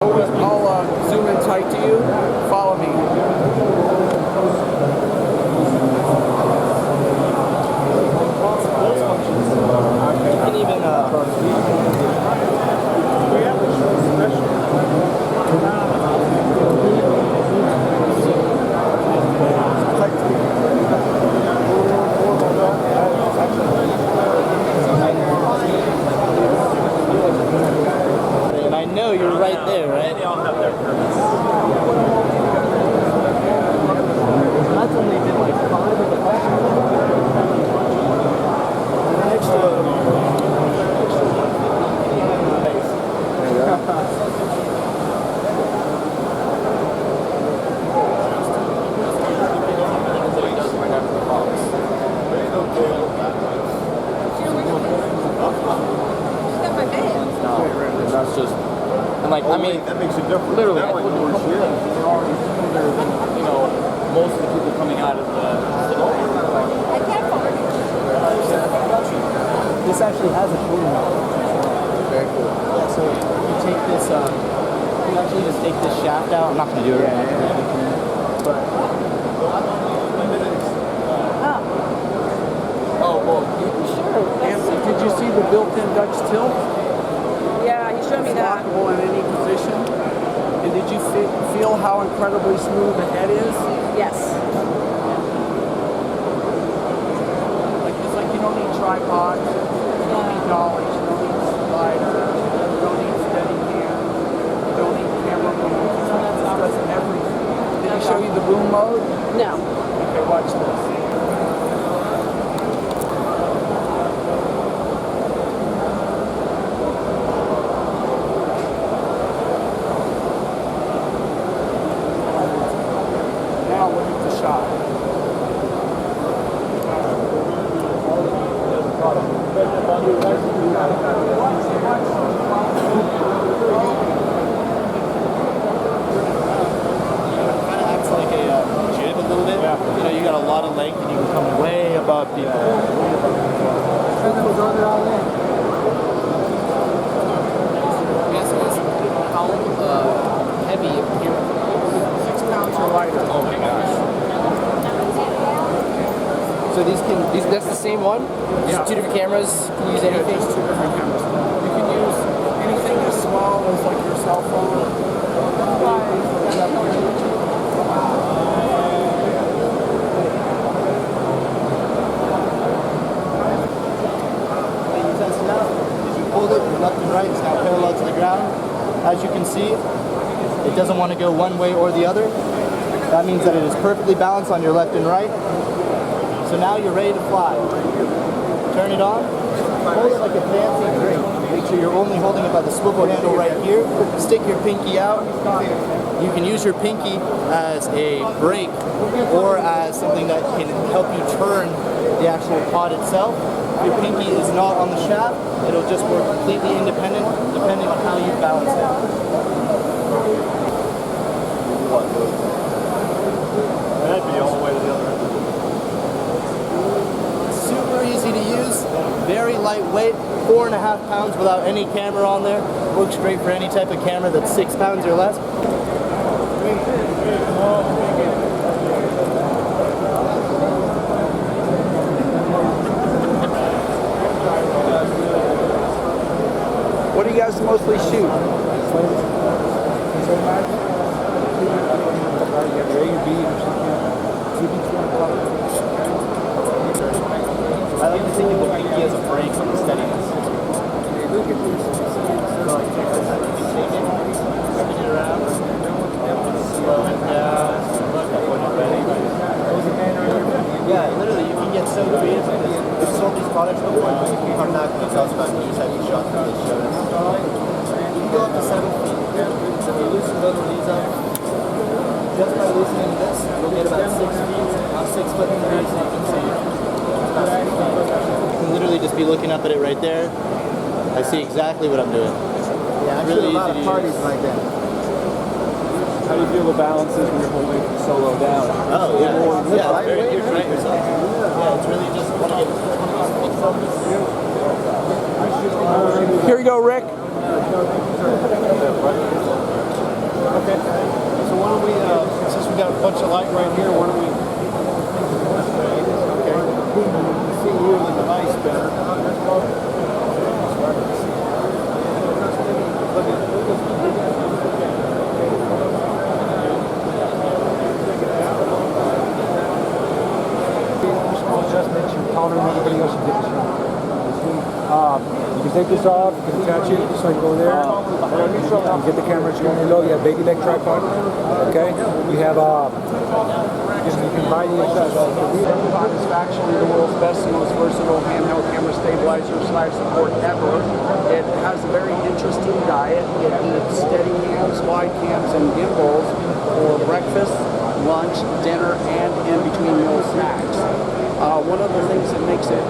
I'll zoom in tight to you. Follow me. You can even and I know you're right there, right? They all have their purpose. That's only been like 5 of the next That's just, and like, I mean, that makes a difference. Literally, that I put a couple things already smoother than, you know, most of the people coming out of the I can't forward it. This actually has a cooling mount. Very cool. Yeah, so you take this, you actually just take this shaft out. I'm not going to do it right now. But, oh, well, Sure. Anthony, did you see the built-in Dutch tilt? Yeah, he showed me that. Lockable in any position. And did you feel how incredibly smooth the head is? Yes. It's like you don't need tripods, you don't need knowledge, you don't need slider, you don't need steady cam, you don't need camera boom. It does everything. Did he show you the boom mode? No. Okay, watch this. Now look at the shot. kind of acts like a jib a little bit. Yeah. You know, you got a lot of length and you can come way above people. How heavy here? 6 pounds or lighter. Oh my gosh. So that's the same one? Yeah. Just 2 different cameras, can you use anything? Just 2 different cameras. You can use anything as small as like your cell phone. Hold it left and right, it's now parallel to the ground. As you can see, it doesn't want to go one way or the other. That means that it is perfectly balanced on your left and right. So now you're ready to fly. Turn it on, hold it like a fancy drink. Make sure you're only holding it by the swivel handle right here. Stick your pinky out. You can use your pinky as a brake or as something that can help you turn the actual pod itself. If your pinky is not on the shaft, it'll just work completely independent depending on how you balance it. That'd be all the way to the other end. Super easy to use, very lightweight, 4.5 pounds without any camera on there. Works great for any type of camera that's 6 pounds or less. What do you guys mostly shoot? I like to think of the pinky as a brake on the steadiness. Spin it around, slow it down, look up when you're ready. Yeah, literally, you can get so creative with this. We've sold these products before, and you can come back and tell us about new type of shots that they showed us. You can go up to 7 feet. So you loosen both of these up. Just by loosening this, you'll get about 6 feet. Now 6 foot 3, so you can see. You can literally just be looking up at it right there. I see exactly what I'm doing. Yeah, I've Really seen a lot easy of to parties use. like that. How do you feel the balances when you're holding solo down? Oh, yeah. Yeah, very good, right? Yeah, it's really just one of those. Here you go, Rick. light right here. Why don't we? Okay. See you in the device better. Small adjustments. You're taller than everybody else. You get the shot. You can take this off. You can attach it just like go there. You get the camera extremely low. You have baby leg tripod. Okay. You have you can buy the SteadiPod is factually the world's best and most versatile handheld camera stabilizer / support ever. It has a very interesting diet. It needs steady cams, wide cams, and gimbals for breakfast, lunch, dinner, and in between meal snacks. One of the things that makes it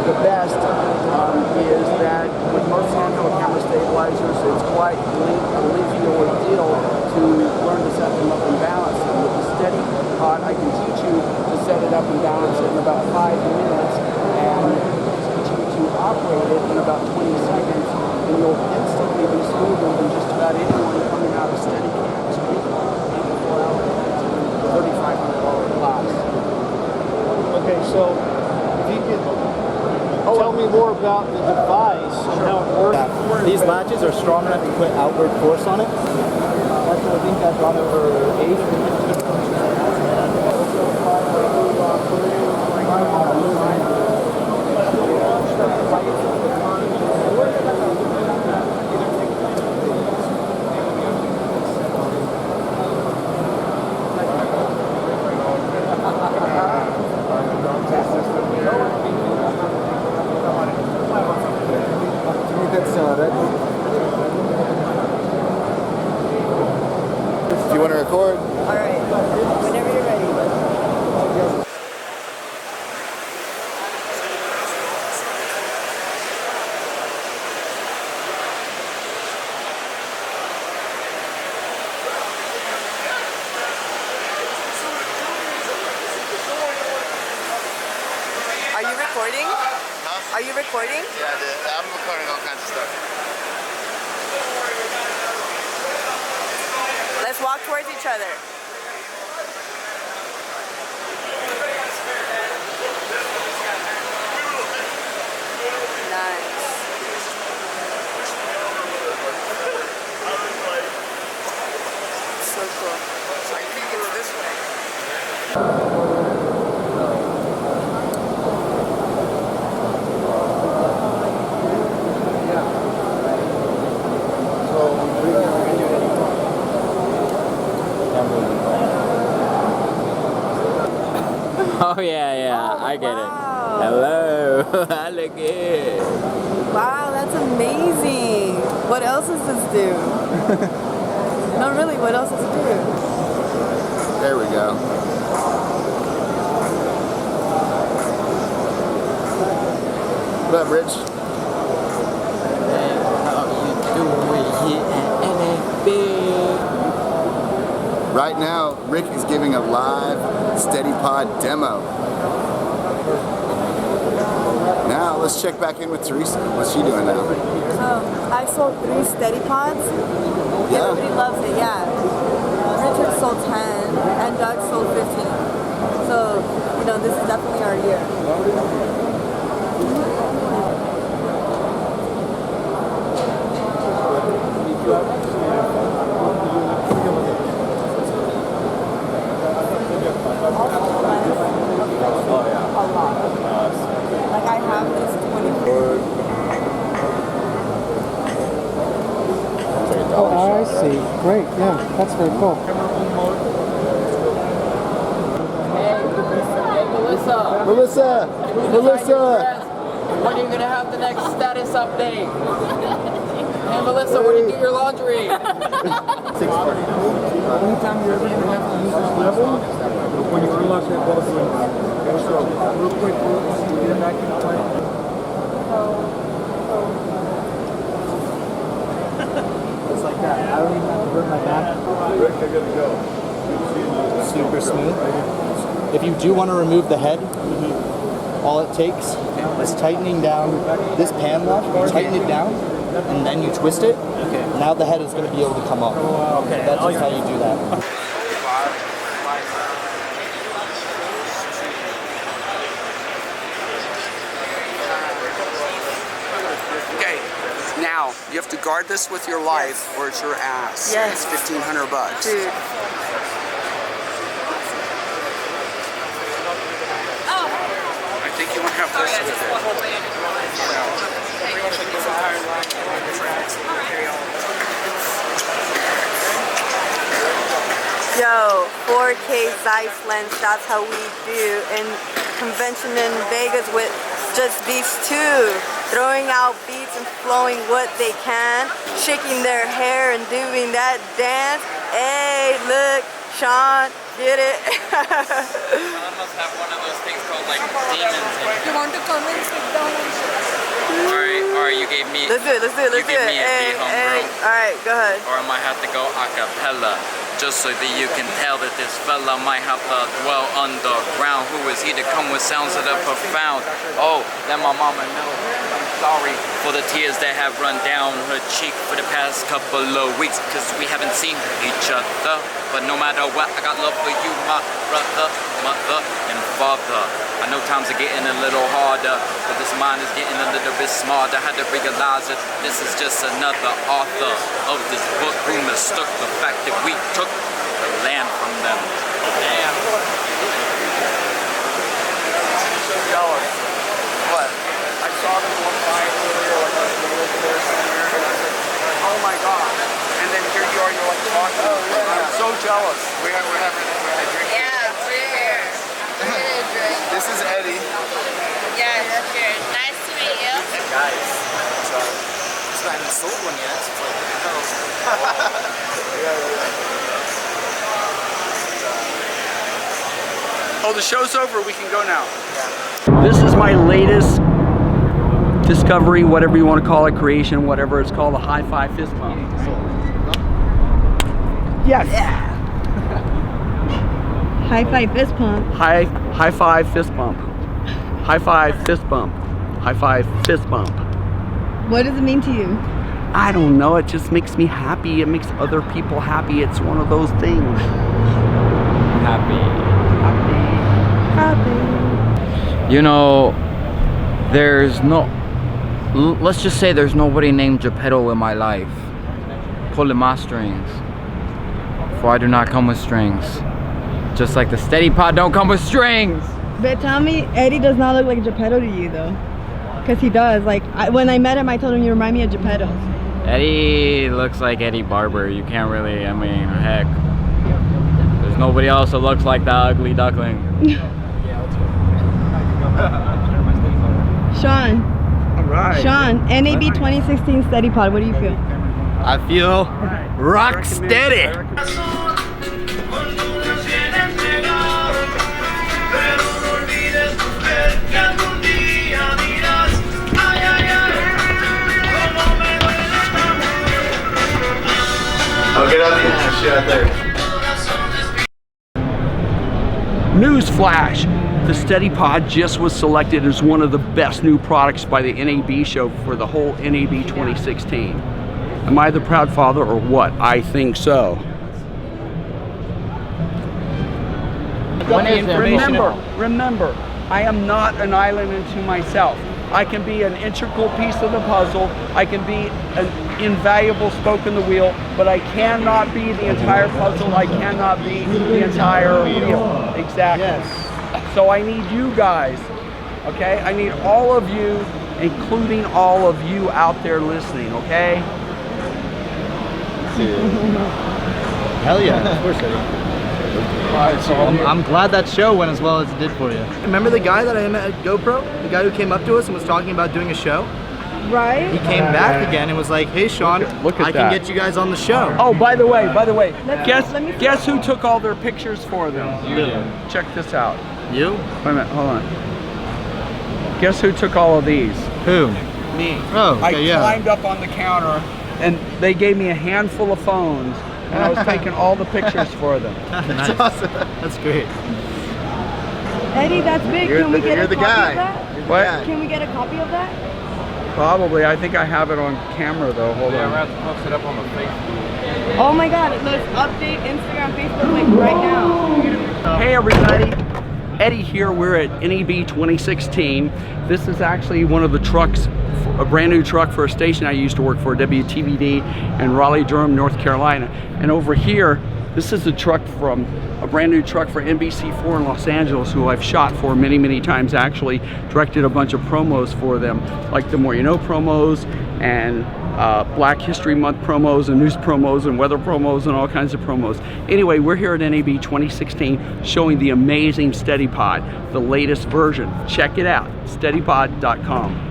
the best is that with most handheld camera stabilizers, it's quite a lengthy ordeal to learn to set them up and balance them. With the SteadiPod, I can teach you to set it up and balance it in about 5 minutes, and teach you to operate it in about 20 seconds, and you'll instantly be smoother than just about anyone coming out of SteadiCams. $3,500 class. Okay, so if you could tell me more about the device and how it works. Yeah. These latches are strong enough to put outward force on it. I think I've gone over 8. Do you want to record? All right. Whenever you're ready. Are you recording? Huh? Are you recording? Yeah, I'm recording all kinds of stuff. Let's walk towards each other. Nice. So cool. I think it's this way. Oh yeah, I get it. Hello, I look good. Wow, that's amazing. What else does this do? No, really, what else does it do? There we go. What up, Rich? Hey, how you doing here at NAB? Right now, Rick is giving a live SteadiPod demo. Now, let's check back in with Teresa. What's she doing now? I sold 3 SteadiPods. Yeah. Everybody loves it, yeah. Richard sold 10 and Doug sold 15. So, you know, this is definitely our year. Like I have this 24. Oh, I see. Great. Yeah, that's very cool. Hey Melissa. Melissa! Melissa! When are you gonna have the next status update? Hey Melissa, when do you get your laundry? Anytime you're ever going to have to use this level, when you unlock that ball swing. So, real quick, get it back in play. Just like that. I don't even have to hurt my back. Super smooth. If you do want to remove the head, all it takes is tightening down this pan left, you tighten it down, and then you twist it. Now the head is going to be able to come up. That's just how you do that. Now, you have to guard this with your life or it's your ass. Yes. It's $1,500. Dude. I think you want to have this with Yo, 4K Zeiss lens, that's how we do in convention in Vegas with just these two, throwing out beats and flowing what they can, shaking their hair and doing that dance. Hey, look, Sean, get it? Sean must have one of those things called like demons in it. You want to come and sit down and Alright, you gave me. Let's do it, let's do it, let's do it. You gave me a beat, homebrew. Alright, go ahead. Or I might have to go a cappella. Just so that you can tell that this fella might have to dwell underground. Who is he to come with sounds that are profound? Oh, let my mama know. I'm sorry for the tears that have run down her cheek for the past couple of weeks, because we haven't seen each other. But no matter what, I got love for you, my brother, mother, and father. I know times are getting a little harder, but this mind is getting a little bit smarter. I had to realize that this is just another author of this book who mistook the fact that we took the land from them. Damn. So jealous. What? I saw them walk by earlier, like over there somewhere, and I was like, oh my god. And then here you are, you're like talking. Oh, yeah. I'm so jealous. We're having a drink. Yeah, we're here. We're gonna drink. This is Eddie. Yeah, cheers. Nice to meet you. Guys, it's not even sold one yet. It's like, Oh, the show's over. We can go now. This is my latest discovery, whatever you want to call it, creation, whatever it's called, a hi-fi fist bump. Yes. Yeah. High-five fist pump. High-five fist bump. High-five fist bump. High-five fist bump. What does it mean to you? I don't know. It just makes me happy. It makes other people happy. It's one of those things. Happy. Happy. You know, let's just say there's nobody named Geppetto in my life pulling my strings, for I do not come with strings. Just like the SteadiPod don't come with strings. But tell me, Eddie does not look like Geppetto to you though. Because he does. Like, when I met him, I told him you remind me of Geppetto. Eddie looks like Eddie Barber. You can't really, I mean, heck. There's nobody else that looks like that ugly duckling. Sean. All right. Sean, NAB 2016 SteadiPod, what do you feel? I feel rock steady. I'll get out the shit out there. Newsflash! The SteadiPod just was selected as one of the best new products by the NAB show for the whole NAB 2016. Am I the proud father or what? I think so. Remember, I am not an island unto myself. I can be an integral piece of the puzzle. I can be an invaluable spoke in the wheel, but I cannot be the entire puzzle. I cannot be the entire wheel. Exactly. Yes. So I need you guys, okay? I need all of you, including all of you out there listening, okay? Hell yeah, of course, Eddie. I'm glad that show went as well as it did for you. Remember the guy that I met at GoPro? The guy who came up to us and was talking about doing a show? Right? He came back again and was like, hey Sean, Look at I that. can get you guys on the show. Oh, by the way, let me guess who took all their pictures for them? You. Check this out. You? Wait a minute, hold on. Guess who took all of these? Who? Me. Oh, I okay, yeah. climbed up on the counter and they gave me a handful of phones and I was taking all the pictures for them. That's awesome. That's great. Eddie, that's big. Can we get a copy of that? What? Can we get a copy of that? Probably. I think I have it on camera though. Hold on. We're going to post it up on the Facebook. Oh my god, let's update Instagram, Facebook like right now. Hey everybody. Eddie here. We're at NAB 2016. This is actually one of the trucks, a brand new truck for a station I used to work for, WTVD, in Raleigh-Durham, North Carolina. And over here, this is a brand new truck for NBC4 in Los Angeles, who I've shot for many, many times, actually. Directed a bunch of promos for them, like the More You Know promos, and Black History Month promos, and news promos, and weather promos, and all kinds of promos. Anyway, we're here at NAB 2016 showing the amazing SteadiPod, the latest version. Check it out, SteadiPod.com.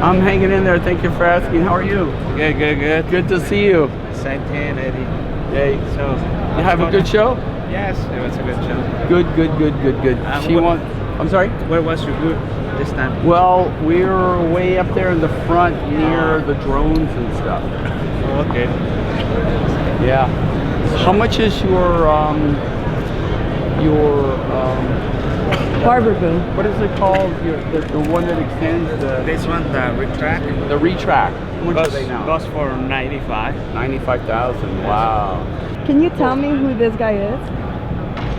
I'm hanging in there. Thank you for asking. How are you? Good, good, good. Good to see you. Same thing, Eddie. Hey, So, you have a good show? yes, it was a good show. Good, good, good, good, good. I'm sorry? Where was your booth this time? Well, we're way up there in the front near the drones and stuff. Oh, okay. Yeah. How much is your Barber boom. what is it called? The one that extends the This one, the retract, retract. How much are they now? goes for 95. 95,000. Wow. Can you tell me who this guy is?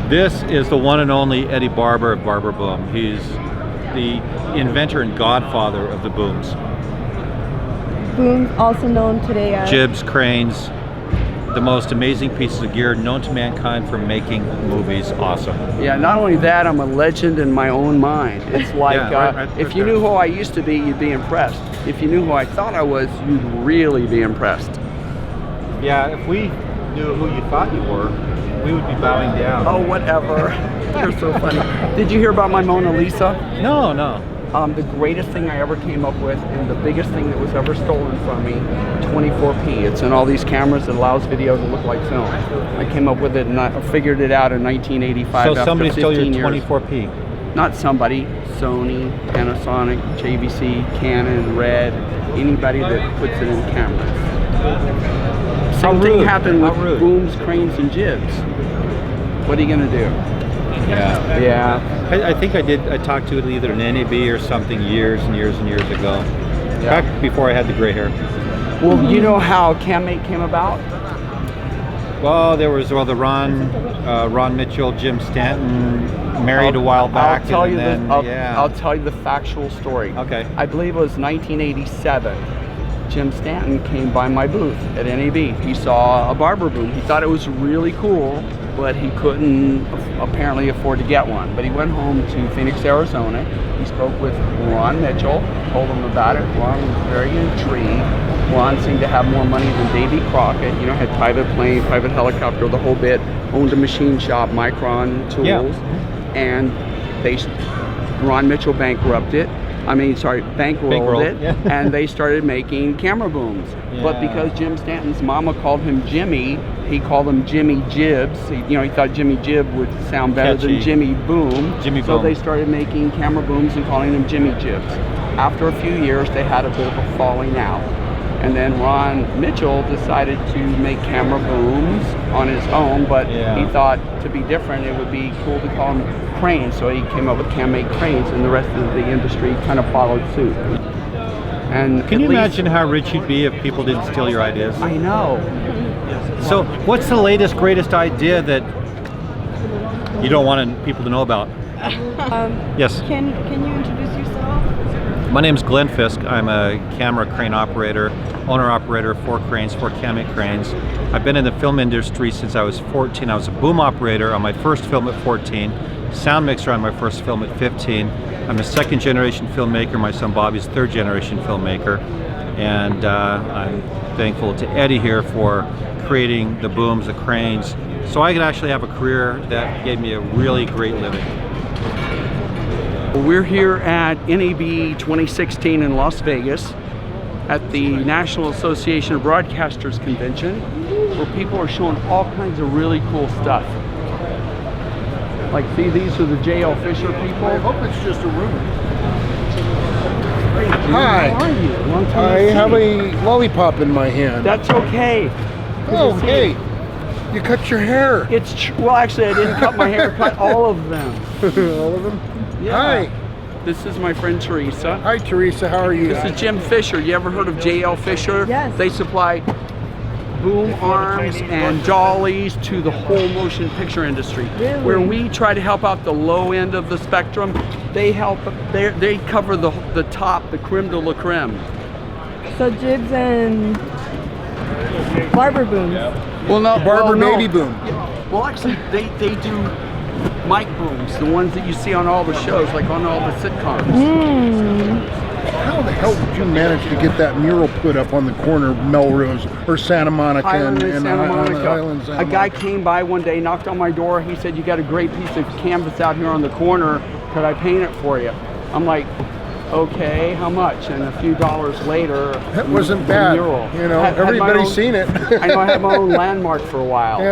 This is the one and only Eddie Barber of Barber Boom. He's the inventor and godfather of the booms. Booms, also known today as Jibs, cranes, the most amazing pieces of gear known to mankind for making movies awesome. Yeah, not only that, I'm a legend in my own mind. It's like, Yeah, right if you knew who I used to be, you'd be impressed. If you knew who I thought I was, you'd really be impressed. Yeah, if we knew who you thought you were, we would be bowing down. Oh, whatever. You're so funny. Did you hear about my Mona Lisa? No, no. The greatest thing I ever came up with, and the biggest thing that was ever stolen from me, 24p. It's in all these cameras that allows video to look like film. I came up with it and I figured it out in 1985 So after somebody 15 stole your years. 24p. Not somebody, Sony, Panasonic, JVC, Canon, Red, anybody that puts it in cameras. How Same thing rude. happened with How rude. booms, cranes, and jibs. What are you gonna do? Yeah. Yeah. I think I talked to it either in NAB or something years and years and years ago. Yeah. Back before I had the gray hair. Well, you know how CamMate came about? Well, there was the Ron Mitchell, Jim Stanton married a while back. I'll tell you and then, I'll tell you the factual story. Okay. I believe it was 1987. Jim Stanton came by my booth at NAB. He saw a Barber boom. He thought it was really cool, but he couldn't apparently afford to get one. But he went home to Phoenix, Arizona. He spoke with Ron Mitchell, told him about it. Ron was very intrigued. Ron seemed to have more money than Davy Crockett, you know, had private plane, private helicopter, the whole bit, owned a machine shop, Micron Tools, and Ron Mitchell bankrolled it, and they started making camera booms. Yeah. But because Jim Stanton's mama called him Jimmy, he called him Jimmy Jibs. He thought Jimmy Jib would sound better Catchy. than Jimmy Boom. Jimmy so Boom. they started making camera booms and calling them Jimmy Jibs. After a few years, they had a bit of a falling out. And then Ron Mitchell decided to make camera booms on his own, but he thought to be different, it would be cool to call them cranes. So he came up with CamMate cranes, and the rest of the industry kind of followed suit. And Can you imagine how rich you'd be if people didn't steal your ideas? I know. So what's the latest, greatest idea that you don't want people to know about? Yes. Can you introduce yourself? My name is Glenn Fisk. I'm a camera crane operator, owner-operator of 4 cranes, 4 CamMate cranes. I've been in the film industry since I was 14. I was a boom operator on my first film at 14, sound mixer on my first film at 15. I'm a second-generation filmmaker. My son Bobby's third-generation filmmaker. And I'm thankful to Eddie here for creating the booms, the cranes, so I could actually have a career that gave me a really great living. We're here at NAB 2016 in Las Vegas at the National Association of Broadcasters Convention, where people are showing all kinds of really cool stuff. Like, see, these are the J.L. Fisher people. I hope it's just a rumor. Hi. How are you? Long time I no see. have a lollipop in my hand. That's okay. Oh, hey. You cut your hair. Well, actually, I didn't cut my hair. I cut all of them. All of them? Yeah. Hi. This is my friend Teresa. Hi, Teresa. How are you? This is Jim Fisher. You ever heard of JL Fisher? Yes. They supply boom arms and dollies to the whole motion picture industry. Really? Where we try to help out the low end of the spectrum, they help. They cover the top, the creme de la creme. So jibs and barber booms. Well, no, Barber no. baby boom. Well, actually, they do mic booms, the ones that you see on all the shows, like on all the sitcoms. How the hell did you manage to get that mural put up on the corner of Melrose or Santa Monica Highland and Santa Monica. Highland, Santa A guy Monica? came by one day, knocked on my door. He said, "You got a great piece of canvas out here on the corner. Could I paint it for you?" I'm like, "Okay, how much?" And a few dollars later, That wasn't the bad. mural. You know, Had my everybody's own- seen it. I know I had my own landmark for a while. Yeah.